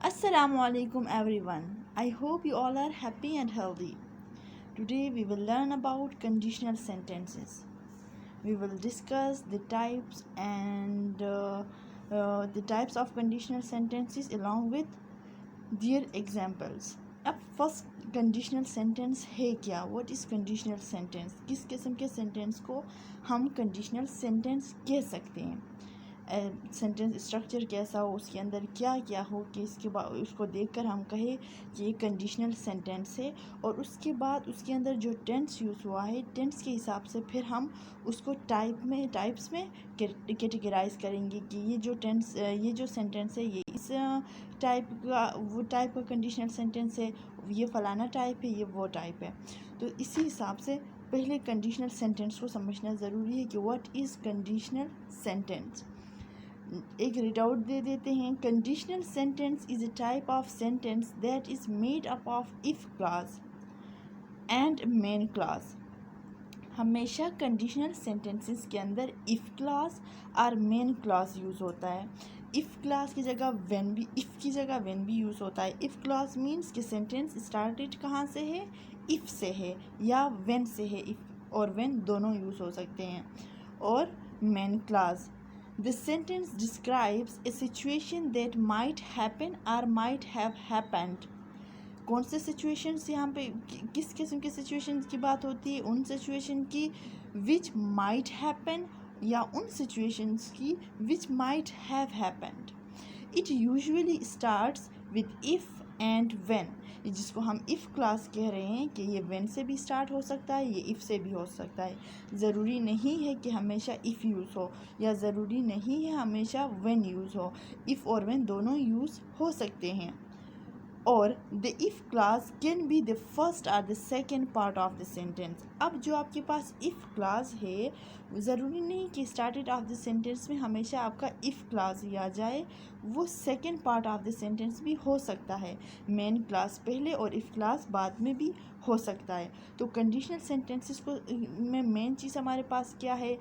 Assalamu alaikum everyone. I hope you all are happy and healthy. Today we will learn about conditional sentences. We will discuss the types and the types of conditional sentences along with their examples. अब first conditional sentence है क्या? What is conditional sentence? किस किस्म के sentence को हम conditional sentence कह सकते हैं? सेंटेंस स्ट्रक्चर कैसा हो, उसके अंदर क्या क्या हो कि इसके बाद उसको देखकर हम कहें कि ये कंडीशनल सेंटेंस है। और उसके बाद उसके अंदर जो टेंस यूज़ हुआ है, टेंस के हिसाब से फिर हम उसको टाइप्स में कैटेगराइज करेंगे कि ये जो सेंटेंस है ये इस टाइप का, वो टाइप का कंडीशनल सेंटेंस है, ये फ़लाना टाइप है, ये वो टाइप है। तो इसी हिसाब से पहले कंडीशनल सेंटेंस को समझना ज़रूरी है कि व्हाट इज़ कंडीशनल सेंटेंस। एक रीड आउट दे देते हैं। Conditional sentence is a type of sentence that is made up of if clause and main clause. हमेशा कंडीशनल सेंटेंसेस के अंदर इफ क्लॉज और मेन क्लॉज यूज़ होता है। इफ क्लॉज की जगह व्हेन भी, इफ़ की जगह व्हेन भी यूज़ होता है। इफ क्लॉज मीन्स कि सेंटेंस स्टार्टेड कहाँ से है, इफ़ से है या व्हेन से है। इफ़ और व्हेन दोनों यूज़ हो सकते हैं। और main clause, the sentence describes a situation that might happen or might have happened. कौन से सिचुएशंस यहाँ पे किस किस्म के सिचुएशंस की बात होती है? उन सिचुएशन की विच माइट हैपन या उन सिचुएशंस की which might have happened. It usually starts with if and when, जिसको हम इफ़ क्लास कह रहे हैं कि ये व्हेन से भी स्टार्ट हो सकता है, ये इफ़ से भी हो सकता है। ज़रूरी नहीं है कि हमेशा इफ़ यूज़ हो या ज़रूरी नहीं है हमेशा व्हेन यूज़ हो। इफ़ और व्हेन दोनों यूज़ हो सकते हैं। और the if clause can be the first और the second part of the sentence. अब जो आपके पास इफ़ क्लास है, ज़रूरी नहीं कि स्टार्टेड ऑफ द सेंटेंस में हमेशा आपका इफ़ क्लास ही आ जाए, वो second part of the sentence भी हो सकता है। मेन क्लास पहले और इफ़ क्लास बाद में भी हो सकता है। तो कंडीशनल सेंटेंसेस को में मेन चीज़ हमारे पास क्या है?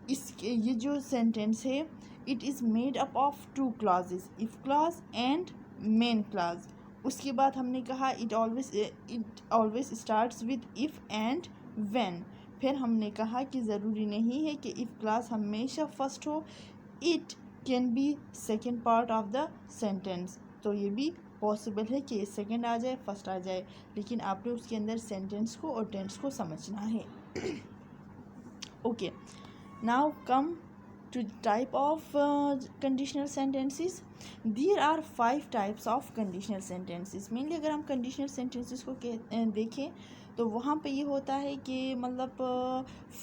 ये जो सेंटेंस है, it is made up of two clauses, if clause and main clause. उसके बाद हमने कहा it always starts with if and when. फिर हमने कहा कि ज़रूरी नहीं है कि इफ़ क्लास हमेशा फर्स्ट हो, it can be second part of the sentence. तो ये भी पॉसिबल है कि सेकेंड आ जाए, फर्स्ट आ जाए, लेकिन आपने उसके अंदर सेंटेंस को और टेंस को समझना है। Okay, now come to type of conditional sentences. There are 5 types of conditional sentences. Mainly अगर हम conditional sentences को देखें तो वहाँ पे ये होता है कि मतलब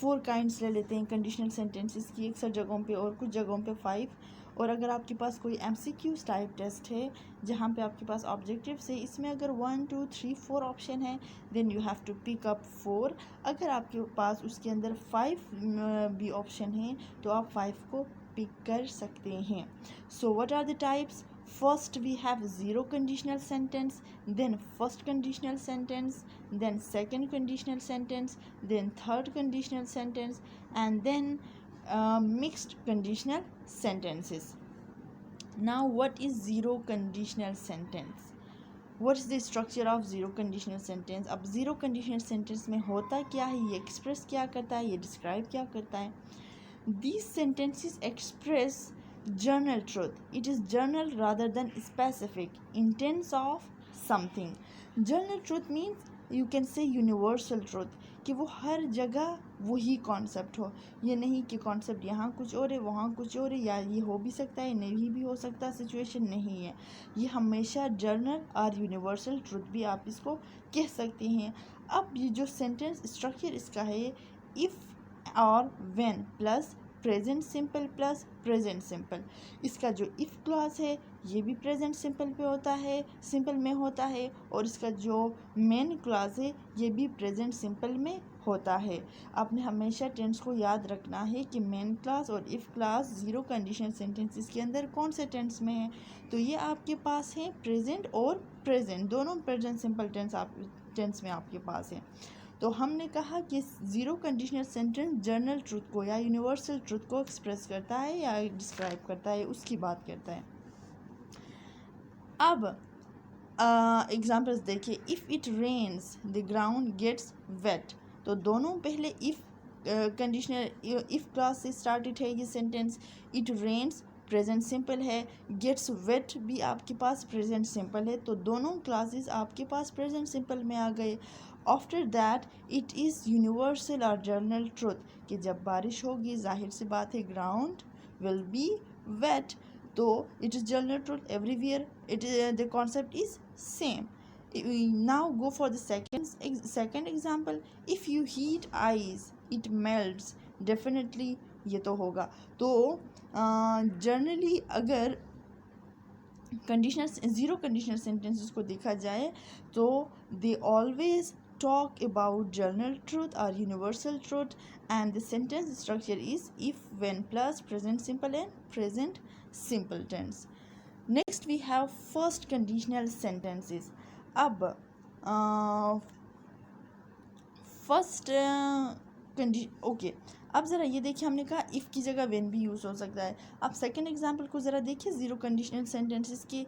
4 kinds ले लेते हैं conditional sentences की अक्सर जगहों पे, और कुछ जगहों पे 5। और अगर आपके पास कोई MCQ टाइप टेस्ट है जहाँ पे आपके पास ऑब्जेक्टिव्स है, इसमें अगर 1 2 3 4 ऑप्शन है, then you have to pick up 4। अगर आपके पास उसके अंदर 5 भी ऑप्शन है तो आप 5 को पिक कर सकते हैं। So what are the types? First we have zero conditional sentence, then first conditional sentence, then second conditional sentence, then third conditional sentence, and then mixed conditional sentences. Now what is zero conditional sentence? What is the structure of zero conditional sentence? अब zero conditional sentence में होता क्या है, ये express क्या करता है, ये describe क्या करता है? These sentences express general truth. It is general rather than specific intents of something. General truth means you can say universal truth, कि वो हर जगह वही कॉन्सेप्ट हो। ये नहीं कि कॉन्सेप्ट यहाँ कुछ और है वहाँ कुछ और है, या ये हो भी सकता है नहीं भी हो सकता, सिचुएशन नहीं है। ये हमेशा जनरल और यूनिवर्सल ट्रुथ भी आप इसको कह सकते हैं। अब ये जो सेंटेंस स्ट्रक्चर इसका है, इफ़ और when plus present simple plus present simple. इसका जो इफ़ क्लॉज है ये भी प्रेजेंट सिंपल पे होता है, सिंपल में होता है, और इसका जो मेन क्लॉज है ये भी प्रेजेंट सिंपल में होता है। आपने हमेशा टेंस को याद रखना है कि मेन क्लॉज और if clause zero conditional sentences के अंदर कौन से टेंस में है। तो ये आपके पास है प्रेजेंट और प्रेजेंट, दोनों प्रेजेंट सिंपल टेंस में आपके पास है। तो हमने कहा कि zero conditional sentence general truth को या यूनिवर्सल ट्रुथ को एक्सप्रेस करता है या डिस्क्राइब करता है, उसकी बात करता है। अब एग्जाम्पल्स देखिए, if it rains the ground gets wet. तो दोनों पहले इफ़ कंडीशनल इफ़ क्लास से स्टार्टेड है ये सेंटेंस। इट रेन्स प्रेजेंट सिंपल है, गेट्स वेट भी आपके पास प्रेजेंट सिंपल है, तो दोनों क्लासेस आपके पास प्रेजेंट सिंपल में आ गए। After that it is universal और जनरल ट्रुथ कि जब बारिश होगी जाहिर सी बात है ग्राउंड विल बी वेट, तो it is general truth everywhere. It is the concept is same. We now go for the second example. If you heat ice it melts, definitely ये तो होगा। तो जनरली अगर कंडीशनल ज़ीरो कंडीशनल सेंटेंसेस को देखा जाए तो they always talk about general truth or universal truth, and the sentence structure is if, when plus present simple and present simple tense. Next we have first conditional sentences. अब first okay, अब ज़रा ये देखिए, हमने कहा if की जगह when भी यूज़ हो सकता है। अब सेकंड एग्जांपल को ज़रा देखिए, ज़ीरो कंडीशनल सेंटेंसेस के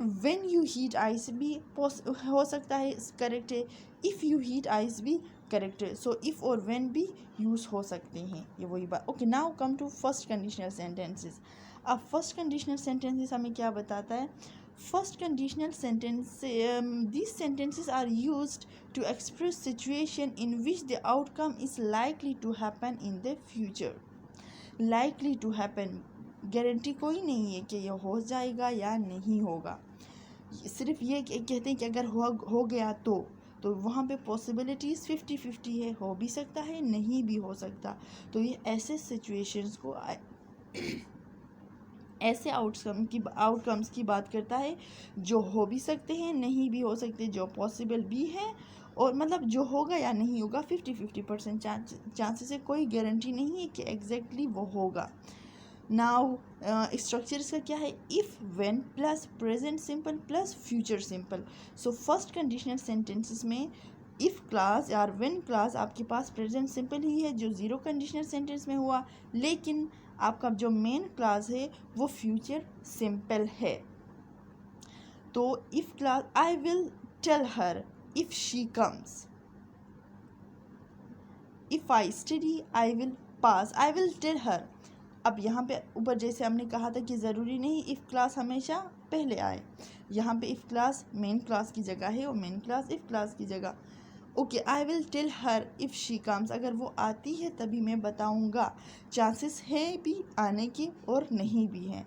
व्हेन यू हीट आइस भी हो सकता है, करेक्ट है। इफ़ यू हीट आइस भी करेक्ट है। सो इफ़ और व्हेन भी यूज़ हो सकते हैं, ये वही बात। Okay, now come to first conditional sentences. अब फर्स्ट कंडीशनल सेंटेंसेस हमें क्या बताता है? First conditional sentence, these sentences are used to express situation in which the outcome is likely to happen in the future. Likely to happen, guarantee कोई नहीं है कि ये हो जाएगा या नहीं होगा, सिर्फ ये कहते हैं कि अगर हो गया तो वहाँ पे पॉसिबिलिटीज़ 50-50 है, हो भी सकता है नहीं भी हो सकता। तो ये ऐसे सिचुएशंस को ऐसे आउटकम्स की बात करता है जो हो भी सकते हैं नहीं भी हो सकते, जो पॉसिबल भी है, और मतलब जो होगा या नहीं होगा 50-50% चांसेस है, कोई गारंटी नहीं है कि एग्जैक्टली वो होगा। नाउ स्ट्रक्चर इसका क्या है? If, when plus present simple plus future simple. So first conditional sentences में इफ़ क्लास और व्हेन क्लास आपके पास प्रेजेंट सिंपल ही है जो ज़ीरो कंडीशनल सेंटेंस में हुआ, लेकिन आपका जो मेन क्लास है वो फ्यूचर सिंपल है। तो if clause, I will tell her if she comes. If I study I will pass, I will tell her. अब यहाँ पे ऊपर जैसे हमने कहा था कि ज़रूरी नहीं इफ़ क्लास हमेशा पहले आए, यहाँ पे इफ़ क्लास मेन क्लास की जगह है और मेन क्लास इफ़ क्लास की जगह। Okay, I will tell her if she comes, अगर वो आती है तभी मैं बताऊँगा, चांसेस है भी आने के और नहीं भी हैं।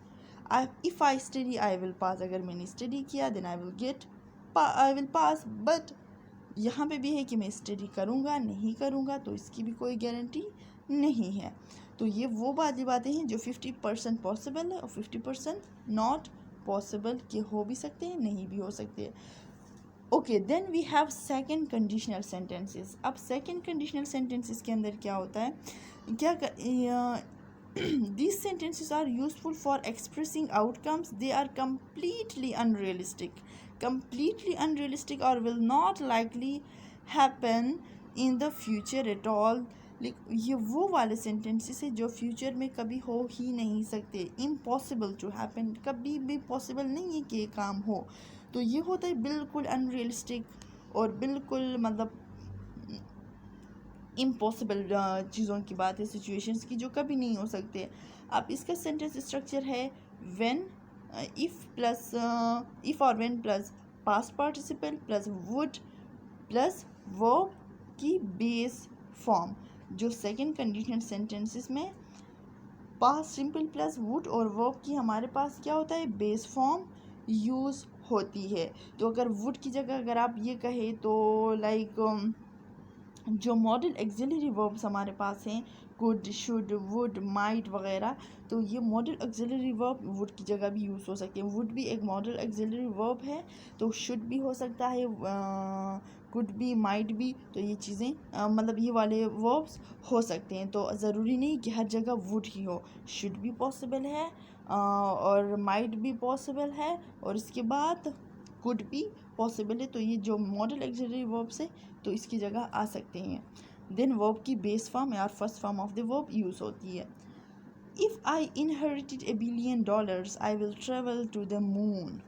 If I study I will pass, अगर मैंने स्टडी किया then I will pass, but यहाँ पे भी है कि मैं स्टडी करूँगा नहीं करूँगा, तो इसकी भी कोई गारंटी नहीं है। तो ये वो बातें हैं जो 50% पॉसिबल है और 50% नॉट पॉसिबल, कि हो भी सकते हैं नहीं भी हो सकते हैं। Okay, then we have second conditional sentences. अब सेकंड कंडीशनल सेंटेंसेस के अंदर क्या होता है, क्या these sentences are useful for expressing outcomes. They are completely unrealistic or will not likely happen in the future at all. ये वो वाले सेंटेंसेस है जो फ्यूचर में कभी हो ही नहीं सकते, इम्पॉसिबल टू हैपन, कभी भी पॉसिबल नहीं है कि ये काम हो। तो ये होता है बिल्कुल अनरियलिस्टिक और बिल्कुल मतलब इम्पॉसिबल चीज़ों की बात है, सिचुएशंस की जो कभी नहीं हो सकते। अब इसका सेंटेंस स्ट्रक्चर है व्हेन, इफ़ और when plus past participle plus would plus verb की बेस फॉर्म। जो सेकंड कंडीशनल सेंटेंसेस में पास्ट सिंपल प्लस वुड और वर्ब की हमारे पास क्या होता है, बेस फॉर्म यूज़ होती है। तो अगर वुड की जगह अगर आप ये कहें तो लाइक जो मॉडल एक्सिलरी वर्ब्स हमारे पास हैं, कुड, शुड, वुड, माइट वगैरह, तो ये मॉडल एक्सिलरी वर्ब वुड की जगह भी यूज़ हो सकते हैं। वुड भी एक मॉडल एक्सिलरी वर्ब है, तो शुड भी हो सकता है, कुड भी, माइट भी, तो ये चीज़ें मतलब ये वाले वर्ब्स हो सकते हैं। तो ज़रूरी नहीं कि हर जगह वुड ही हो, शुड भी पॉसिबल है और माइट भी पॉसिबल है, और इसके बाद कुड भी पॉसिबल है। तो ये जो मॉडल एक्सिलरी वर्ब्स है तो इसकी जगह आ सकते हैं। देन वर्ब की बेस फॉर्म या first form of the verb use होती है। If I inherited $1 billion I will travel to the moon.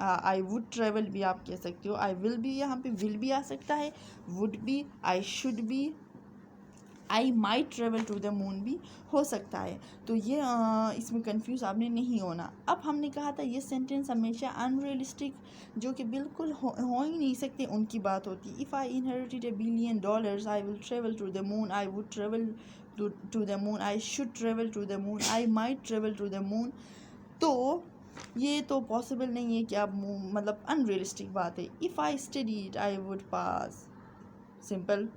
I would travel भी आप कह सकते हो, आई विल भी यहाँ पे विल भी आ सकता है, वुड भी, आई शुड भी, I might travel to the moon भी हो सकता है। तो ये इसमें कंफ्यूज आपने नहीं होना। अब हमने कहा था ये सेंटेंस हमेशा अनरियलिस्टिक, जो कि बिल्कुल हो ही नहीं सकते, उनकी बात होती है। If I inherited $1 billion I will travel to the moon, I would travel to the moon, I should travel to the moon, I might travel to the moon. तो ये तो पॉसिबल नहीं है कि आप मतलब अनरियलिस्टिक बात है। If I studied I would pass, simple.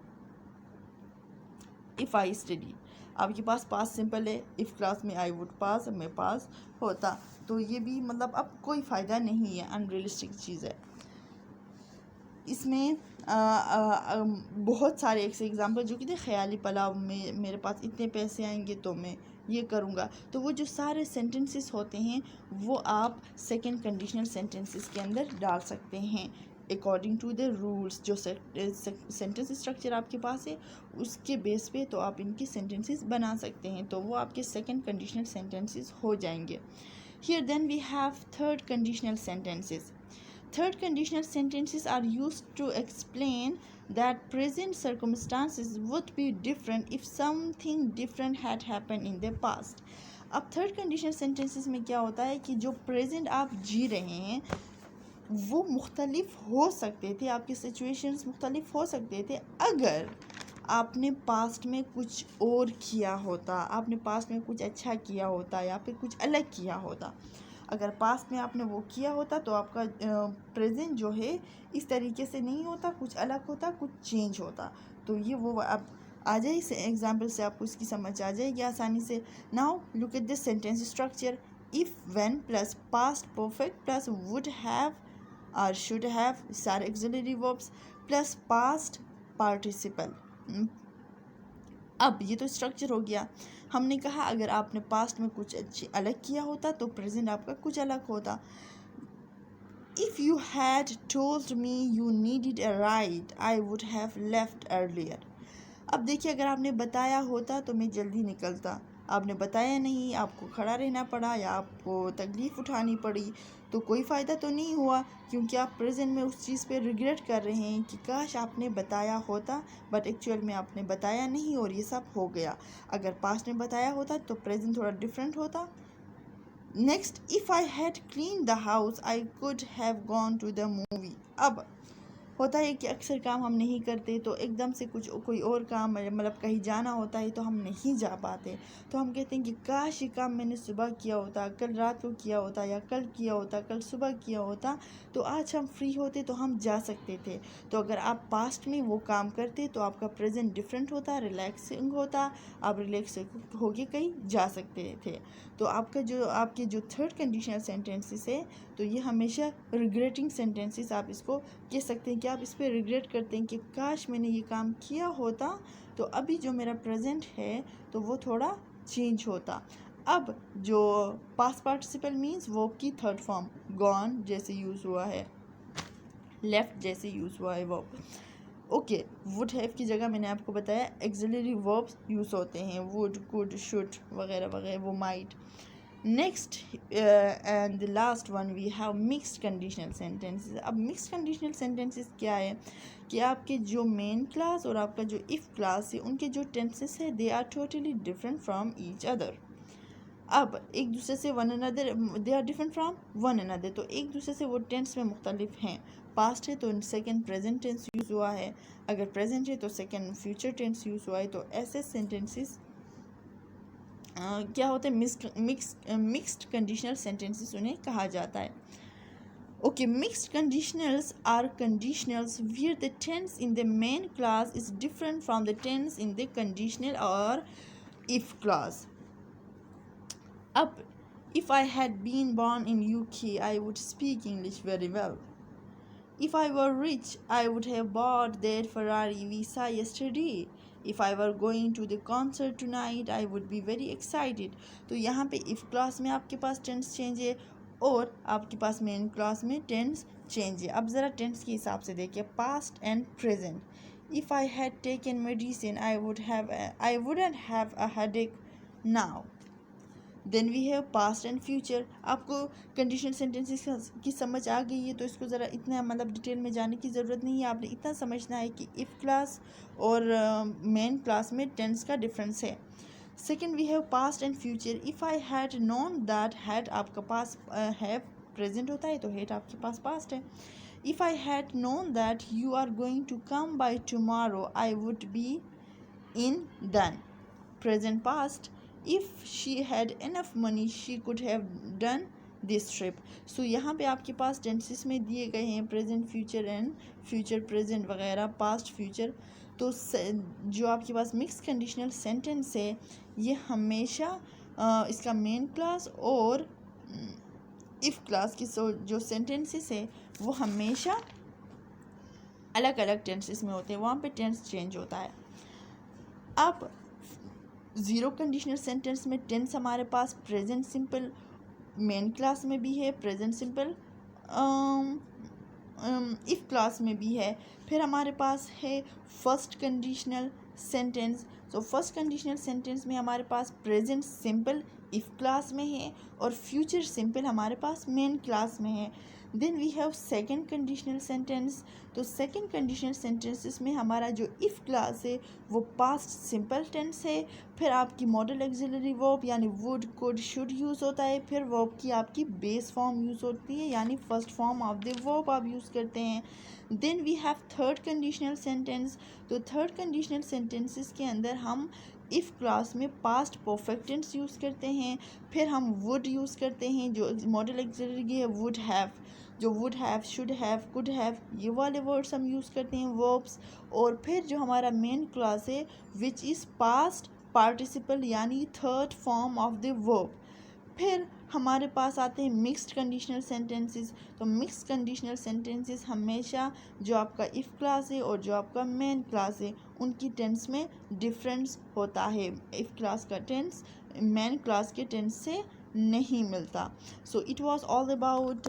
If I study, आपके पास पास सिंपल है, इफ़ क्लास में आई वुड पास, मैं पास होता। तो ये भी मतलब अब कोई फ़ायदा नहीं है, अनरियलिस्टिक चीज़ है। इसमें बहुत सारे ऐसे एग्जांपल जो कि थे, ख्याली पलाव में मेरे पास इतने पैसे आएंगे तो मैं ये करूँगा। तो वो जो सारे सेंटेंसेस होते हैं वो आप सेकंड कंडीशनल सेंटेंसेस के अंदर डाल सकते हैं अकॉर्डिंग टू द रूल्स। जो सेंटेंस स्ट्रक्चर आपके पास है उसके बेस पे तो आप इनकी सेंटेंसेस बना सकते हैं, तो वो आपके सेकंड कंडीशनल सेंटेंसेस हो जाएंगे। Here then we have third conditional sentences. Third conditional sentences are used to explain that present circumstances would be different if something different had happened in the past. अब third conditional sentences में क्या होता है कि जो present आप जी रहे हैं वो मुख्तलिफ हो सकते थे, आपके सिचुएशंस मुख्तलिफ हो सकते थे अगर आपने पास्ट में कुछ और किया होता, आपने पास्ट में कुछ अच्छा किया होता या फिर कुछ अलग किया होता। अगर पास्ट में आपने वो किया होता तो आपका प्रेजेंट जो है इस तरीके से नहीं होता, कुछ अलग होता, कुछ चेंज होता। तो ये वो अब आ जाए, इस एग्जाम्पल से आपको इसकी समझ आ जाएगी आसानी से। Now look at this sentence structure. If when plus past perfect plus would have और शुड हैव, सारे axillary verbs plus past participle. अब ये तो स्ट्रक्चर हो गया। हमने कहा अगर आपने पास्ट में कुछ अच्छी अलग किया होता तो प्रेजेंट आपका कुछ अलग होता। If you had told me you needed a ride I would have left earlier. अब देखिए अगर आपने बताया होता तो मैं जल्दी निकलता, आपने बताया नहीं, आपको खड़ा रहना पड़ा या आपको तकलीफ़ उठानी पड़ी, तो कोई फ़ायदा तो नहीं हुआ, क्योंकि आप प्रेजेंट में उस चीज़ पे रिग्रेट कर रहे हैं कि काश आपने बताया होता, बट एक्चुअल में आपने बताया नहीं और ये सब हो गया। अगर पास्ट में बताया होता तो प्रेजेंट थोड़ा डिफरेंट होता। Next, if I had clean the house I could have gone to the movie. अब होता है कि अक्सर काम हम नहीं करते तो एकदम से कुछ कोई और काम मतलब कहीं जाना होता है तो हम नहीं जा पाते, तो हम कहते हैं कि काश ये काम मैंने सुबह किया होता, कल रात को किया होता, या कल किया होता, कल सुबह किया होता, तो आज हम फ्री होते तो हम जा सकते थे। तो अगर आप पास्ट में वो काम करते तो आपका प्रेजेंट डिफरेंट होता, रिलैक्सिंग होता, आप रिलैक्स होके कहीं जा सकते थे। तो आपके जो थर्ड कंडीशनल सेंटेंसेस है तो ये हमेशा रिग्रेटिंग सेंटेंसेस आप इसको कह सकते हैं कि आप इस पर रिग्रेट करते हैं कि काश मैंने ये काम किया होता तो अभी जो मेरा प्रेजेंट है तो वो थोड़ा चेंज होता। अब जो पास्ट पार्टिसिपल मीन्स वो की थर्ड फॉर्म गॉन जैसे यूज़ हुआ है, लेफ्ट जैसे यूज़ हुआ है वो। ओके, वुड हैव की जगह मैंने आपको बताया एक्सिलरी वर्ब्स यूज़ होते हैं, वुड, कुड, शुड वगैरह वगैरह, वो might. Next and the last one we have mixed conditional sentences. अब मिक्स्ड कंडीशनल सेंटेंसेस क्या है कि आपके जो मेन क्लास और आपका जो इफ़ क्लास है उनके जो टेंसेस है they are totally different from each other. अब एक दूसरे से one another, they are different from one another, तो एक दूसरे से वो टेंस में मुख्तलिफ हैं। पास्ट है तो सेकेंड प्रेजेंट टेंस यूज़ हुआ है, अगर प्रेजेंट है तो सेकेंड फ्यूचर टेंस यूज़ हुआ है। तो ऐसे सेंटेंसेस क्या होते हैं, मिक्स्ड कंडीशनल सेंटेंसेस उन्हें कहा जाता है। Okay, mixed conditionals are conditionals where the tense in the main clause is different from the tense in the conditional or if clause. Up, if I had been born in UK, I would speak English very well. If I were rich, I would have bought that Ferrari we saw yesterday. If I were going to the concert tonight, I would be very excited. तो यहाँ पे if clause में आपके पास tense change है और आपके पास main clause में tense change है। अब ज़रा tense के हिसाब से देखिए, past and present. If I had taken medicine, I wouldn't have a headache now. Then we have past and future. आपको कंडीशनल सेंटेंसेस की समझ आ गई है तो इसको ज़रा इतना मतलब डिटेल में जाने की ज़रूरत नहीं है। आपने इतना समझना है कि इफ़ क्लास और मेन क्लास में टेंस का डिफरेंस है। Second we have past and future. If I had known that, had आपका पास हैव प्रेजेंट होता है तो हैड आपके पास पास्ट है। If I had known that you are going to come by tomorrow I would be in done, present past. If she had enough money she could have done this trip. So यहाँ पे आपके पास tenses में दिए गए हैं present future and future present वगैरह, past future. तो जो आपके पास मिक्स कंडीशनल सेंटेंस है ये हमेशा इसका मेन क्लास और इफ़ क्लास की जो सेंटेंसेस है वो हमेशा अलग अलग टेंसेस में होते हैं, वहाँ पे टेंस चेंज होता है। अब ज़ीरो कंडीशनल सेंटेंस में टेंस हमारे पास प्रेजेंट सिंपल मेन क्लास में भी है, प्रेजेंट सिंपल इफ़ क्लास में भी है। फिर हमारे पास है फर्स्ट कंडीशनल सेंटेंस। तो फर्स्ट कंडीशनल सेंटेंस में हमारे पास प्रेजेंट सिंपल इफ़ क्लास में है और फ्यूचर सिंपल हमारे पास मेन क्लास में है। Then we have second conditional sentence. तो सेकंड कंडीशनल सेंटेंसेस में हमारा जो इफ़ क्लास है वो पास्ट सिंपल टेंस है। फिर आपकी मॉडल एक्सिलरी वर्ब यानी वुड, कुड, शुड यूज़ होता है। फिर वर्ब की आपकी बेस फॉर्म यूज़ होती है यानी first form of the verb आप यूज़ करते हैं। Then we have third conditional sentence. तो थर्ड कंडीशनल सेंटेंसेस के अंदर हम इफ़ क्लास में पास्ट परफेक्ट टेंस यूज़ करते हैं। फिर हम वुड यूज़ करते हैं, जो मॉडल एक्सिलरी है वुड हैव, जो would have, should have, could have, ये वाले वर्ड्स हम यूज़ करते हैं वर्ब्स। और फिर जो हमारा मेन क्लास है विच इज़ पास्ट पार्टिसिपल यानी third form of the verb. फिर हमारे पास आते हैं मिक्स्ड कंडीशनल सेंटेंसेस। तो मिक्स कंडीशनल सेंटेंसेस हमेशा जो आपका इफ़ क्लास है और जो आपका मेन क्लास है उनकी टेंस में डिफरेंस होता है। इफ़ क्लास का टेंस मेन क्लास के टेंस से नहीं मिलता। So it was all about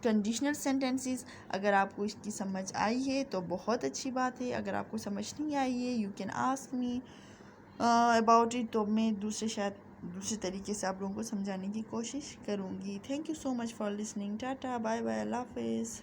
conditional sentences. अगर आपको इसकी समझ आई है तो बहुत अच्छी बात है। अगर आपको समझ नहीं आई है you can ask me about it, तो मैं दूसरे तरीके से आप लोगों को समझाने की कोशिश करूँगी। Thank you so much for listening. Tata, bye bye, अल्लाह हाफिज़।